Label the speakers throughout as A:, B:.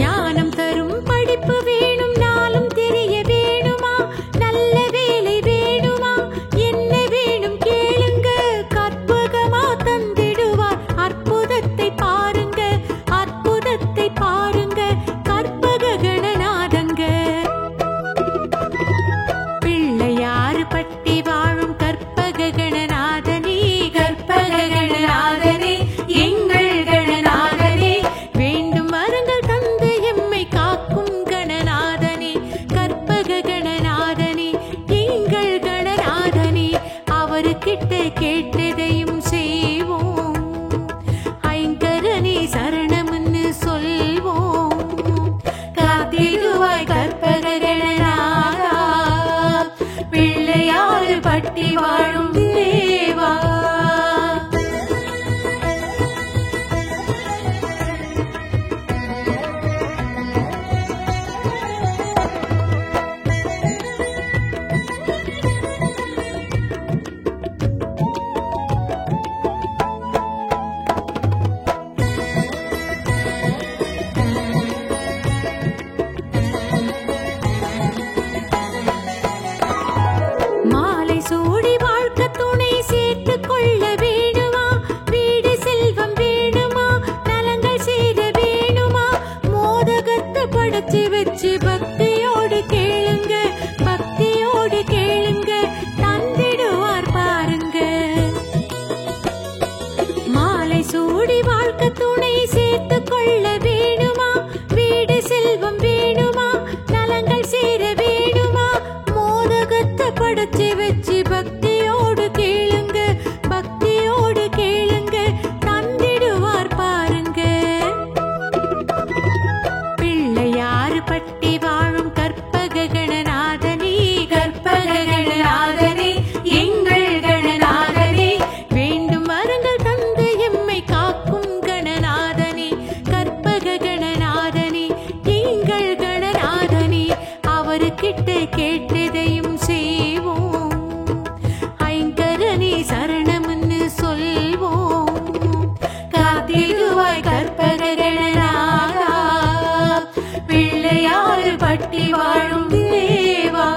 A: ஞானம் தரும் படிப்பு வேணும், நாளும் தெரிய வேணுமா, நல்ல வேலை வேணுமா, என்ன வேணும் கேளுங்க, கற்பகமா தந்திடுவார். அற்புதத்தை பாருங்க, அற்புதத்தை பாருங்க, கற்பக கணநாதங்க. பிள்ளையாறு பட்டி வாழும் கற்பக கணநாதனே, கற்பக கணநாதனே, எங்கள் கணநாதனே, வேண்டும் வரங்கள் தந்து எம்மை காக்கும் கணநாதனே, கற்பக கணநாதனே, எங்கள் கணநாதனே. அவர்கிட்ட கேட்டதையும் செய்வோம், ஐங்கரனே சரணம்னு சொல்வோம். காத்திடுவாய் கற்பக கணநாதா, பிள்ளையாறு பட்டி வாழும் தேவா. மாலை சூடி வாழ்க்கை துணை சேர்த்து கொள்ள வேணுமா, வீடு செல்வம் வேணுமா, நலங்கள் சேர வேணுமா, மோதகத்தை படைச்சு வச்சு பக்தியோடு கேளுங்க, பக்தியோடு கேளுங்க, தந்திடுவார் பாருங்க. மாலை சூடி வாழ்க்கை துணை சேர்த்து கொள்ள வேணுமா, வீடு செல்வம் வேணுமா, நலங்கள் சேர வேணுமா, மோதகத்தை படைச்சு வச்சு பக்தியோடு கேளுங்க, பக்தியோடு கேளுங்க, தந்திடுவார் பாருங்க. பிள்ளையாறு பட்டி வாழும் கற்பக கணநாதனே, கற்பக கணநாதனே, எங்கள் கணநாதனே, வேண்டும் வரங்கள் தந்து எம்மை காக்கும் கணநாதனே, கற்பக கணநாதனே, எங்கள் கணநாதனே. அவர்கிட்ட கேட்டதையும் செய்வோம், ஐங்கரனே சரணம்னு சொல்வோம். காத்திடுவாய் கற்பக கணநாதா, பிள்ளையாறு பட்டி வாழும் தேவா.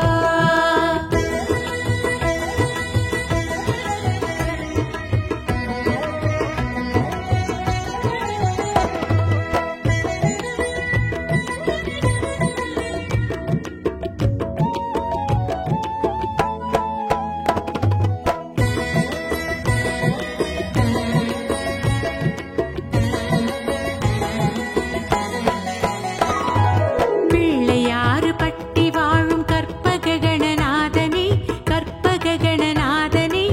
A: பிள்ளையாறு பட்டி வாழும் கற்பக கணநாதனே, கற்பக கணநாதனே,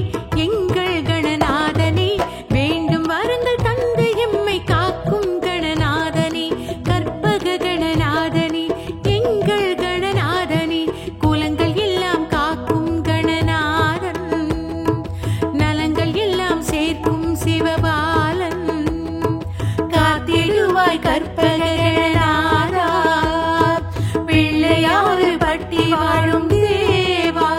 A: எங்கள் கணநாதனே, வேண்டும் வரங்கள் தந்து எம்மை காக்கும் கணநாதனே, கற்பக கணநாதனே, எங்கள் கணநாதனே, குலங்கள் எல்லாம் காக்கும் கணநாதன், நலங்கள் எல்லாம் சேர்க்கும் சிவபாலன். காத்திடுவாய் கற்பக கணநாதா, பிள்ளையாறு பட்டி வாழும் தேவா.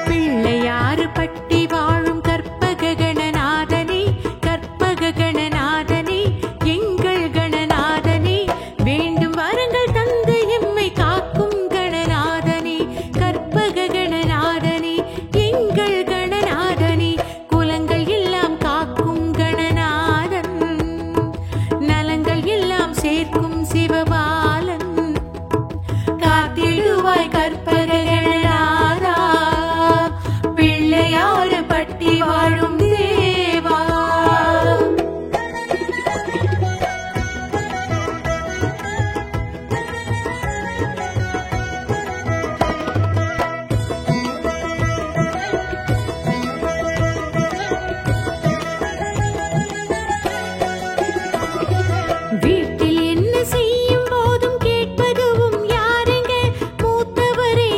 A: பிள்ளையாறு பட்டி வாழும் கற்பக கணநாதனே, கற்பக கணநாதனே, எங்கள் கணநாதனே, வேண்டும் வரங்கள் தந்து எம்மை காக்கும் கணநாதனே, கற்பக கணநாதனே, எங்கள் கணநாதனே, குலங்கள் எல்லாம் காக்கும் கணநாதன், நலங்கள் எல்லாம் சேர்க்கும் சிவபாலன். காத்திடுவாய் கற்பக கணநாதா, பிள்ளையாறு பட்டி வாழும் தேவா. வீட்டில் என்ன செய்யும் போதும் கேட்பதுவும் யாருங்க, மூத்தவரே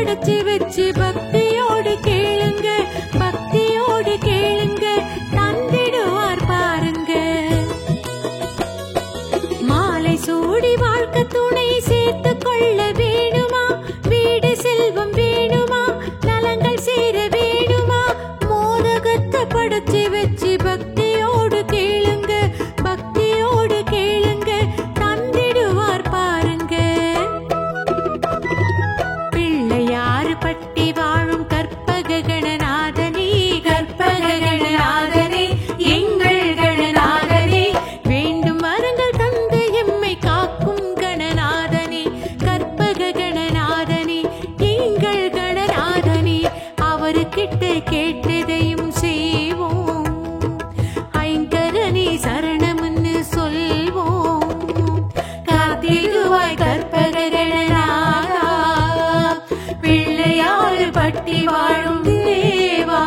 A: படைச்சு வச்சு பக்தியோடு கேளுங்க, பக்தியோடு கேளுங்க, தந்திடுவார் பாருங்க. மாலை சூடி வாழ்க்கை துணை சேர்த்து கொள்ள வேணுமா, வீடு செல்வம் வேணுமா, நலங்கள் சேர வேணுமா, மோதகத்தை படைச்சு வச்சு பக்தியோடு கேளுங்க, பக்தியோடு கேளுங்க, தந்திடுவார் பாருங்க. பிள்ளையாறு பட்டி வாழும் கற்பக கணநாதனே, கற்பக கணநாதனே, எங்கள் கணநாதனே, வேண்டும் வரங்கள் தந்து எம்மை காக்கும் கணநாதனே, கற்பக கணநாதனே, எங்கள் கணநாதனே, அவருக்கிட்ட கேட்டதையும் செய்வோம், ஐங்கரனே சரணம்னு சொல்வோம். காத்திடுவாய் கற்பக கணநாதா, பிள்ளையாறு பட்டி வாழும் தேவா.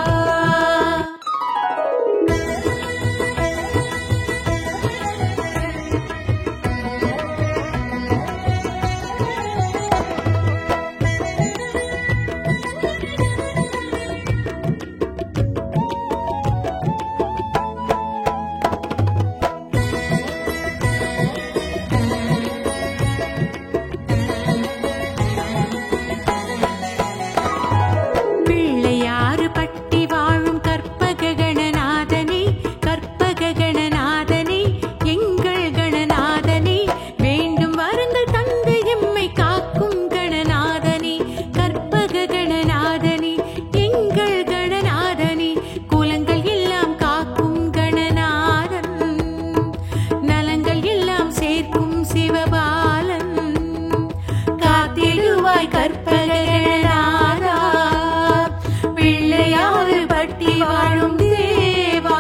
A: பிள்ளையாறு பட்டி வாழும் கற்பக கணநாதனே, கற்பக கணநாதனே, எங்கள் கணநாதனே, வேண்டும் வரங்கள் தந்து எம்மை காக்கும் கணநாதனே, கற்பக கணநாதனே, எங்கள் கணநாதனே, குலங்கள் எல்லாம் காக்கும் கணநாதன், நலங்கள் எல்லாம் சேர்க்கும் சிவபாலன். காத்திடுவாய் கற்பக கணநாதா, பிள்ளையாறு பட்டி வாழும் தேவா.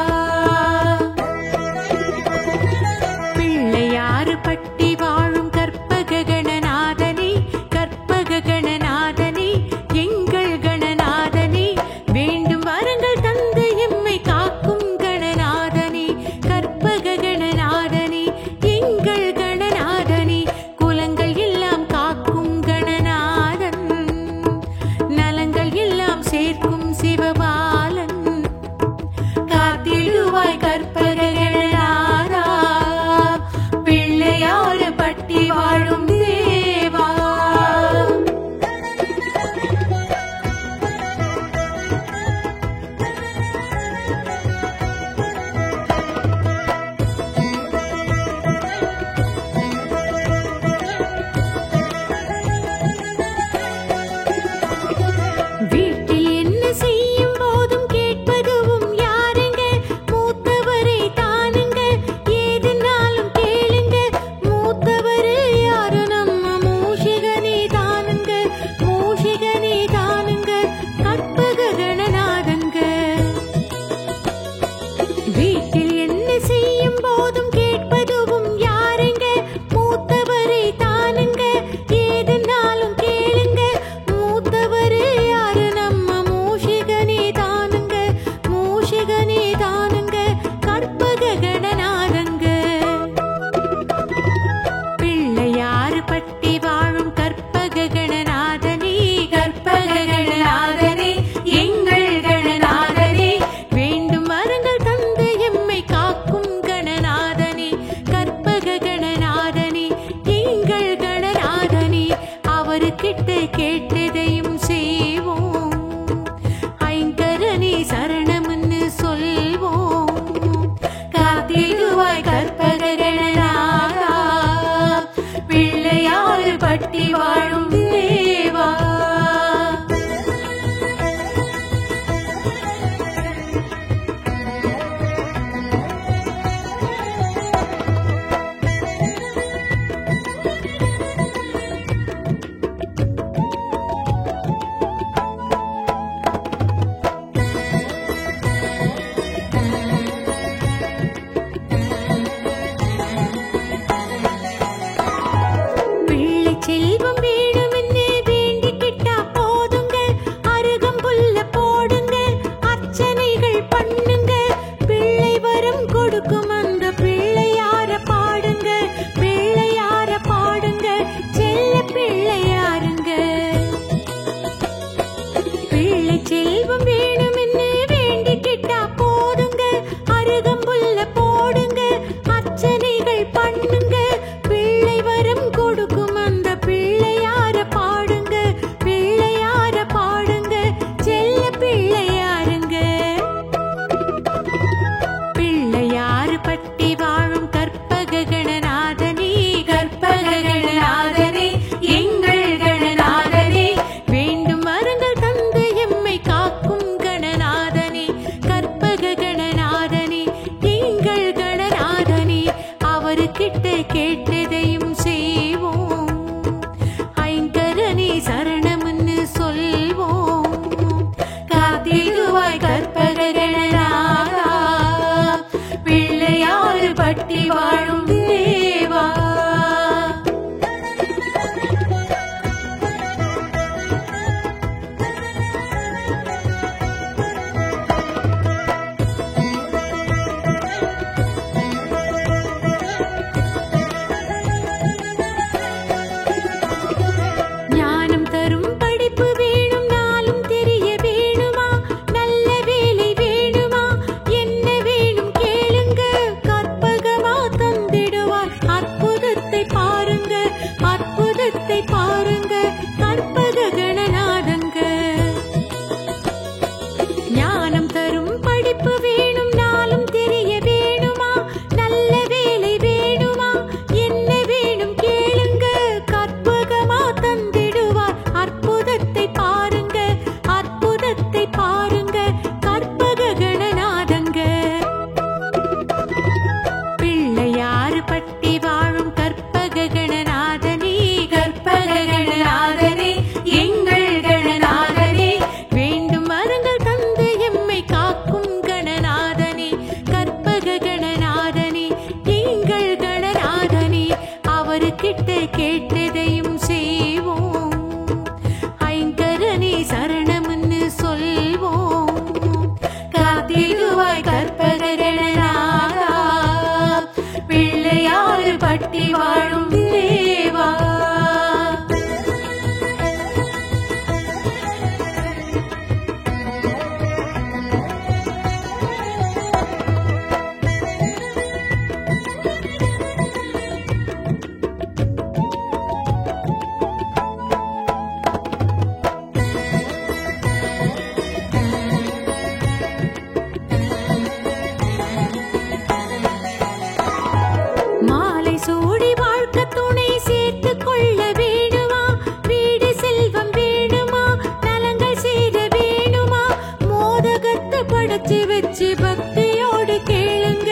A: பிள்ளையாறு பட்டி வாழும் கற்பக கணநாதனே, கற்பக கணநாதனே, எங்கள் கணநாதனே, வேண்டும் வரங்கள் தந்து எம்மை காக்கும் கணநாதனே, கற்பக கணநாதனே, எங்கள் கணநாதனே, குலங்கள் எல்லாம் காக்கும் கணநாதன், நலங்கள் எல்லாம் சேர்க்கும் சிவபாலன். காத்திடுவாய் கற்பக கணநாதா, பிள்ளையாறு பட்டி வாழும் தேவா. வீட்டில் என்ன செய்யும் போதும் கேட்பதுவும் யாருங்க, மூத்தவரை தானுங்க, ஏதுனாலும் கேளுங்க, மூத்தவரு யாரு நம்ம மூஷிகனே தானுங்க, மூஷிகனே தானுங்க, கற்பக கணநாதங்க. வீட்டில் என்ன செய்யும் போதும் கேட்பதுவும் யாருங்க, மூத்தவரை தானுங்க, ஏதுனாலும் கேளுங்க, மூத்தவரு யாரு நம்ம மூஷிகனே தானுங்க, மூஷிகனே தானுங்க, கற்பக கணநாதங்க. பிள்ளையாறு பட்டி வாழும் கற்பக கணநாதனே, கற்பக கணநாதனே, எங்கள் கணநாதனே, வேண்டும் வரங்கள் தந்து எம்மை காக்கும் கணநாதனே, கற்பக கணநாதனே, எங்கள் கணநாதனே, அவருக்கிட்ட கேட்டதையும் செய்வோம், ஐங்கரனே சரணம்னு சொல்வோம். காத்திடுவாய் கற்பக கணநாதா, பிள்ளையாறு பட்டி வாழும் தேவா. பிள்ளை செல்வம் வேணும்னு வேண்டிக்கிட்டா போதுங்க, அருகம்புல்ல போடுங்க, அர்ச்சனைகள் பண்ணுங்க, பிள்ளை வரம் கொடுக்கும் அந்த பிள்ளையார பாடுங்க, பிள்ளையார பாடுங்க, செல்ல பிள்ளையாருங்க. பாருங்க கற்பக கணநாதங்க. ஞானம் தரும் படிப்பு வேணும், நாளும் தெரிய வேணுமா, நல்ல வேலை வேணுமா, என்ன வேணும் கேளுங்க, கற்பகமா தந்திடுவார். அற்புதத்தை பாருங்க, அற்புதத்தை பாருங்க கற்பக கணநாதங்க. பிள்ளையாறு பட்டி வாழும் கற்பக கணநாதனே, கற்பக கணநாதனே, எங்கள் கணநாதனே, வேண்டும் வரங்கள் தந்து எம்மை காக்கும் கணநாதனே, கற்பக கணநாதனே, எங்கள் கணநாதனே. அவருக்கிட்ட கேட்டதையும் செய்வோம், ஐங்கரனே சரணம்னு சொல்வோம். காத்திடுவாய் கற்பக கணநாதா, பிள்ளையாறு பட்டி வாழும் தேவா. மாலை சூடி வாழ்க்கை துணை சேர்த்து கொள்ள வேணுமா, வீடு செல்வம் வேணுமா, நலங்கள் சேர வேணுமா, மோதகத்தை படைச்சு வச்சு பக்தியோடு கேளுங்க,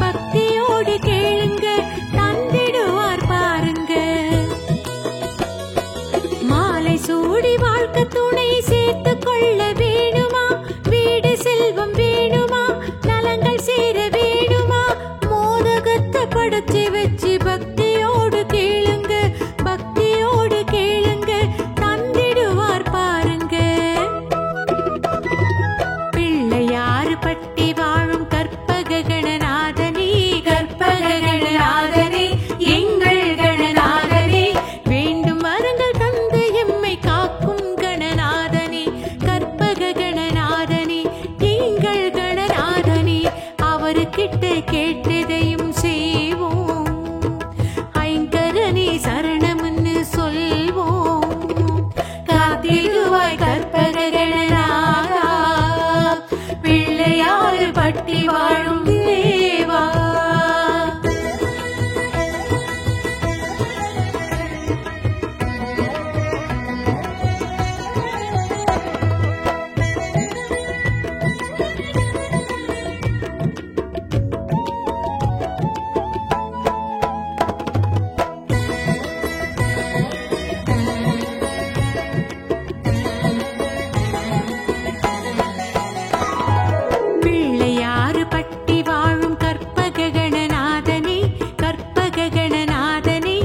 A: பக்தியோடு கேளுங்க, தந்திடுவார் பாருங்க. மாலை சூடி வாழ்க்கை துணை சேர்த்து கொள்ள வேணுமா, வீடு செல்வம் வேணுமா, நலங்கள் சேர வேணுமா, மோதகத்தை படைச்சு வச்சு பக்தியோடு கேளுங்க, பக்தியோடு கேளுங்க, தந்திடுவார் பாருங்க. பிள்ளையாறு பட்டி வாழும் கற்பக கணநாதனே, கற்பக கணநாதனே, எங்கள் கணநாதனே, வேண்டும் வரங்கள் தந்து எம்மை காக்கும் கணநாதனே, கற்பக கணநாதனே, எங்கள் கணநாதனே. அவருக்கிட்ட கேட்டதையும் செய்வோம், ஐங்கரனே சரணம்னு சொல்வோம். காத்திடுவாய் கற்பக கணநாதா, பிள்ளையாறு பட்டி வாழும் தேவா. பிள்ளையாறு பட்டி வாழும் கற்பக கணநாதனே, கற்பக கணநாதனே,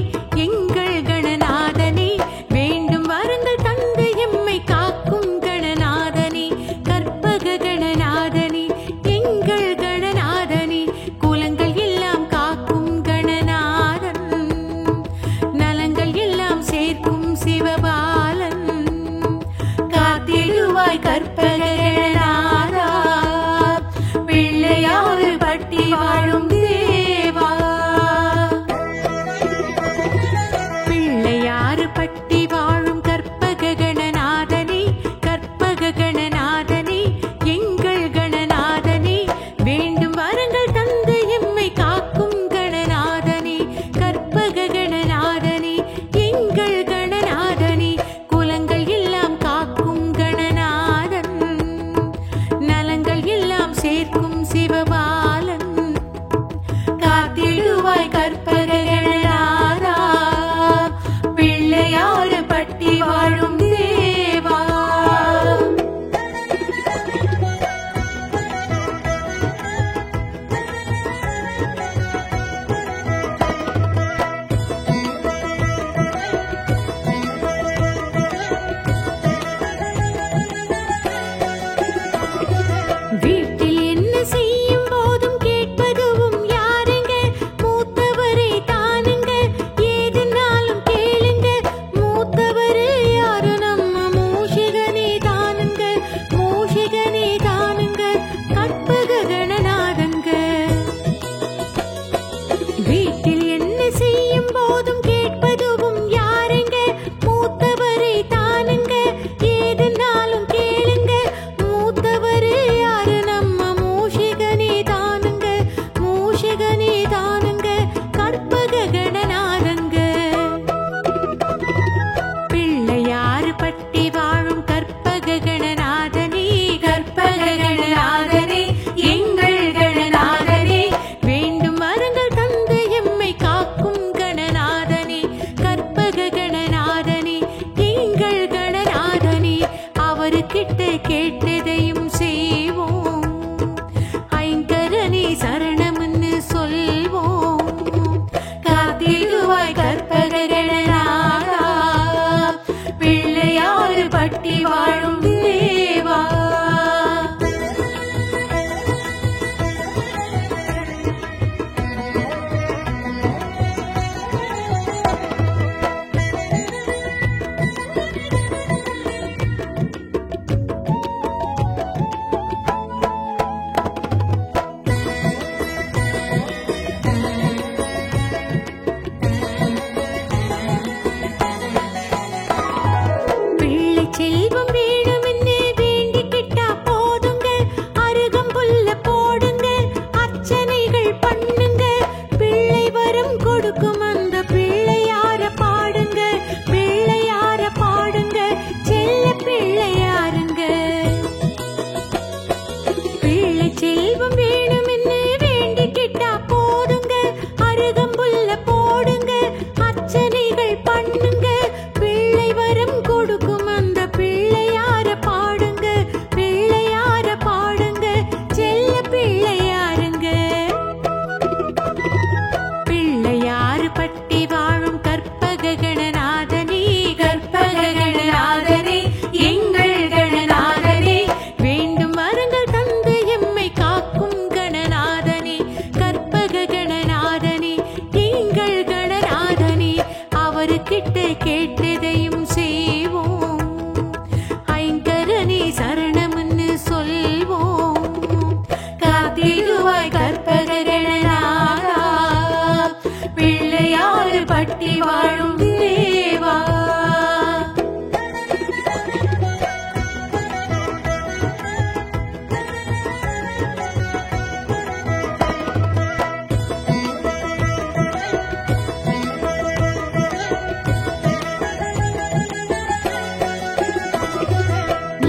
A: எங்கள் கணநாதனே, வேண்டும் வரங்கள் தந்து எம்மை காக்கும் கணநாதனே, கற்பக கணநாதனே, எங்கள் கணநாதனே, குலங்கள் எல்லாம் காக்கும் கணநாதன், நலங்கள் எல்லாம் சேர்க்கும் சிவபாலன். காத்திடுவாய் கற்பக கணநாதா, பிள்ளையாறு பட்டி வாழும் தேவா. பிள்ளையாறு பட்டி வாழும் கற்பக கணநாதனே, கற்பக கணநாதனே, எங்கள் கணநாதனே, வேண்டும் வரங்கள் தந்து எம்மை காக்கும் கணநாதனே, கற்பக கணநாதனே, எங்கள் கணநாதனே, குலங்கள் எல்லாம் காக்கும் கணநாதன், கேட்டதையும் செய்வோம். ஐங்கரனே சரணம்னு சொல்வோம். காத்திடுவாய் கற்பககணநாதா, பிள்ளையாறு பட்டி வாழும் தேவா. செல்வம் வேணும்னு வேண்டிக்கிட்டா போதுங்க, அருகம்புல்ல போடுங்க, அர்ச்சனைகள் பண்ணுங்க, பிள்ளை வரம் கொடுக்கும் அந்த பிள்ளையார பாடுங்க, பிள்ளையார பாடுங்க, செல்ல பிள்ளையாருங்க. பிள்ளை செல்வம் வேணும்னு வேண்டிக்கிட்டா போதுங்க, அருகம்புல்ல போடுங்க, அர்ச்சனைகள் பண்ணுங்க, பிள்ளை வரம் கொடுக்கும் பிள்ளையார பாடுங்க, பிள்ளையார பாடுங்க, செல்ல பிள்ளையாருங்க. பிள்ளையாறு பட்டி வாழும் கற்பககணநாதனே, கற்பககணநாதனே, எங்கள் கணநாதனே, வேண்டும் வரங்கள் தந்து எம்மை காக்கும் கணநாதனே, கற்பககணநாதனே, எங்கள் கணநாதனே, அவருக்கிட்ட கேட்டதையும் செய்வோம். ஐங்கரனே சரணம்னு சொல்வோம். காத்திடுவாய் கற்பககணநாதா, பிள்ளையாறு பட்டி வாழும் தேவா.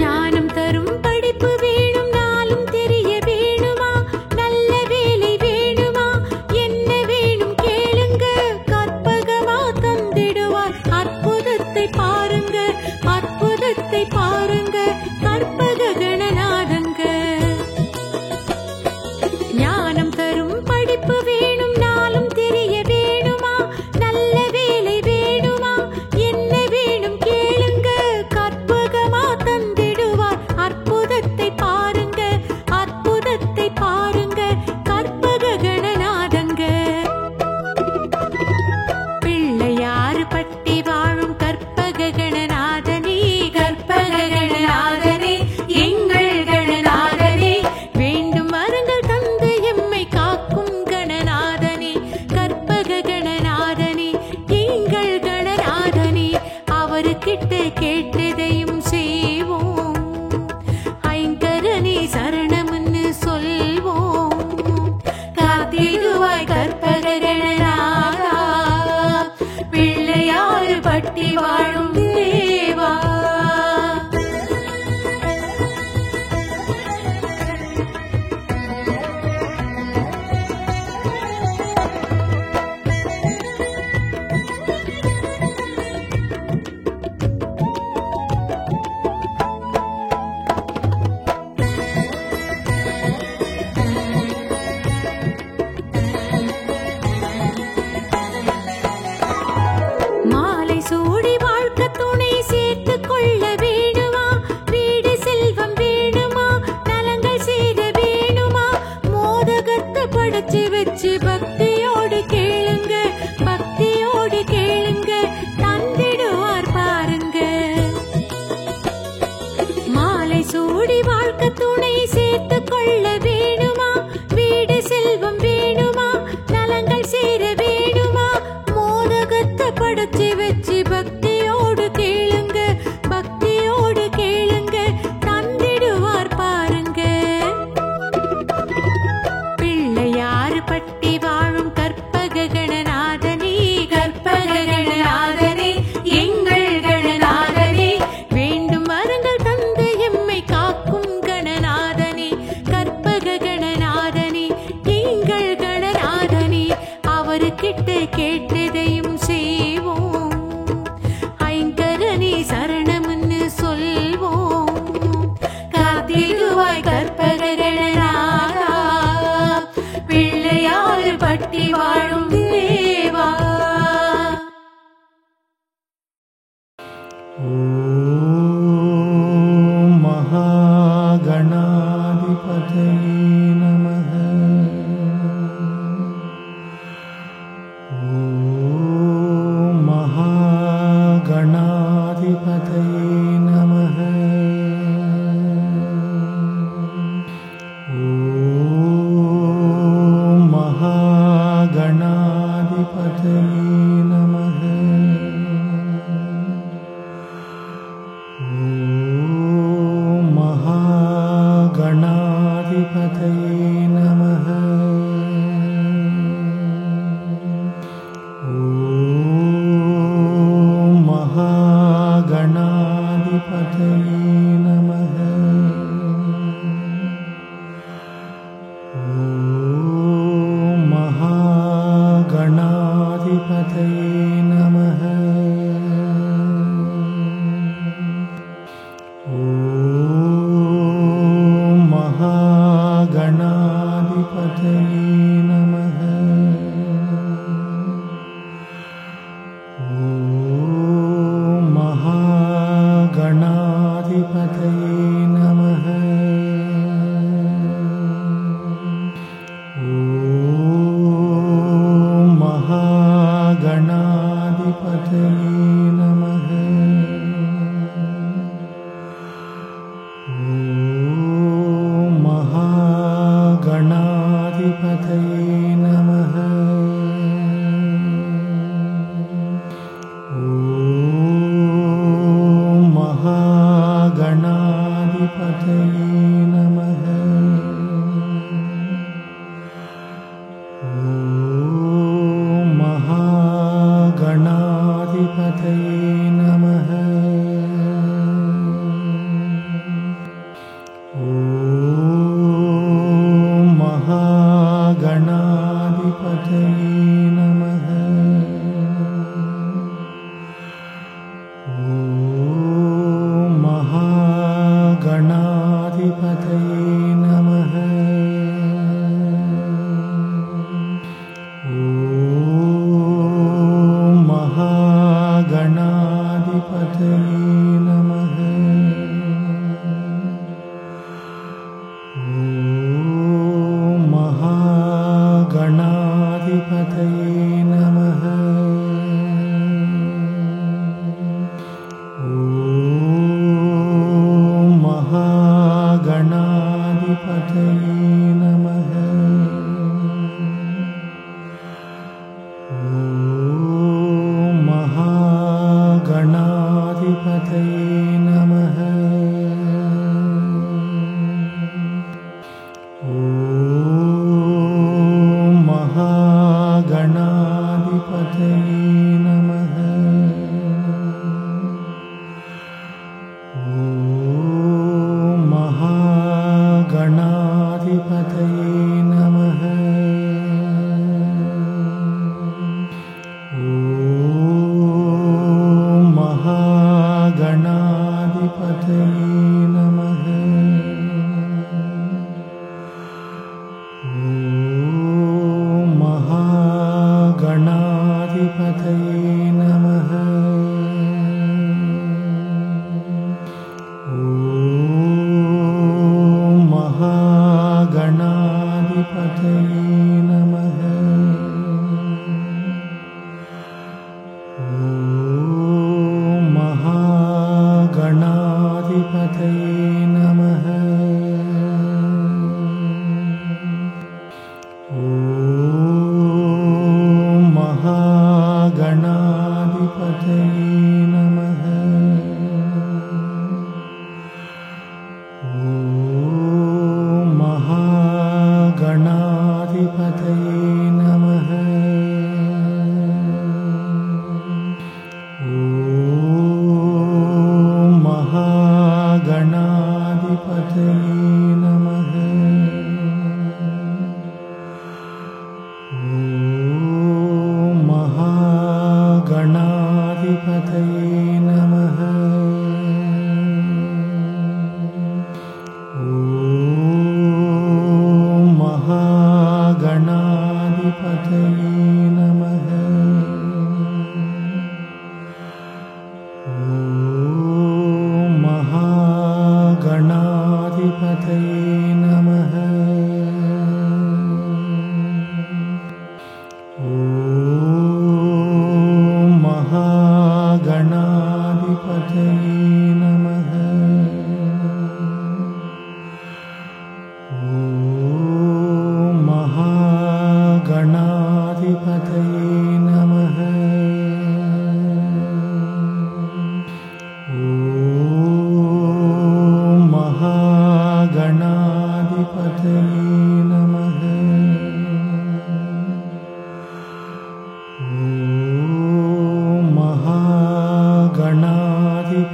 A: ஞானம் தரும் படிப்பு வேணும், நாளும் தெரிய வேணுமா, நல்ல வேலை வேணுமா, என்ன வேணும் கேளுங்க, கற்பகமா தந்திடுவார், அற்புதத்தை பாருங்க, அற்புதத்தை பாருங்க, கற்பககணநாதங்க. ஞானம் தரும் படிப்பு வேணும், நாளும் தெரிய வேணுமா, நல்ல வேலை வேணுமா, என்ன வேணும் கேளுங்க, கற்பகமா தந்திடுவார், அற்புதத்தை பாருங்க, அற்புதத்தை பாருங்க, கற்பககணநாதங்க. பிள்ளையாறு பட்டி வாழும் கற்பககணநாதனே, கற்பககணநாதனே, எங்கள் கணநாதனே, வேண்டும் வரங்கள் தந்து எம்மை காக்கும் கணநாதனே, கற்பககணநாதனே, எங்கள் கணநாதனே, அவருக்கிட்ட கேட்டதையும் செய்வோம். ஐங்கரனே சரணம்னு சொல்வோம். காத்திடுவாய் கற்பககணநாதா, பிள்ளையாறு பட்டி வாழும் தேவா.
B: Om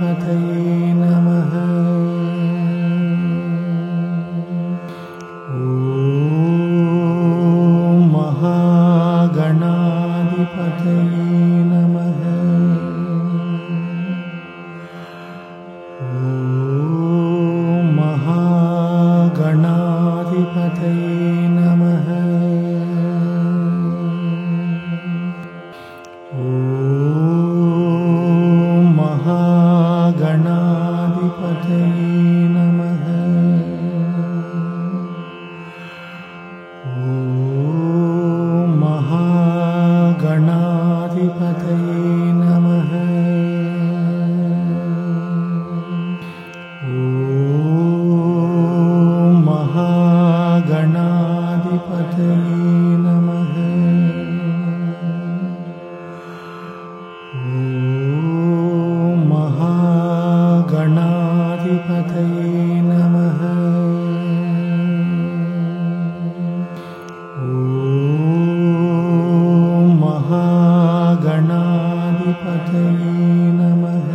B: नमः। ॐ महागणाधिपतये नमः। ॐ महागणाधिपतये नमः। ॐ महागणाधिपतये नमः। ॐ महागणाधिपतये नमः। ॐ महागणाधिपतये नमः। ॐ महागणाधिपतये नमः। ॐ महागणाधिपतये नमः।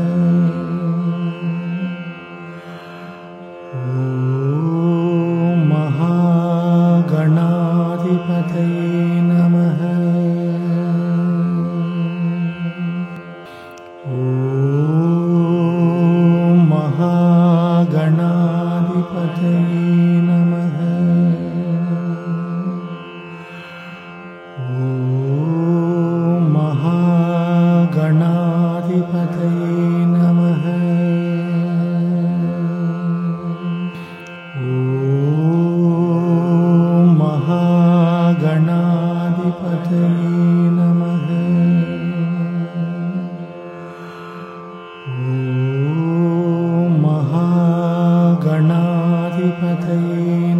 B: ॐ महागणाधिपतये नमः। ॐ महागणाधिपतये नमः। ॐ महागणाधिपतये नमः। ॐ महागणाधिपतये नमः। ॐ महागणाधिपतये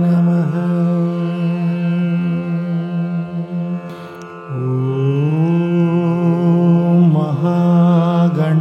B: नमः। ॐ महागणाधिपतये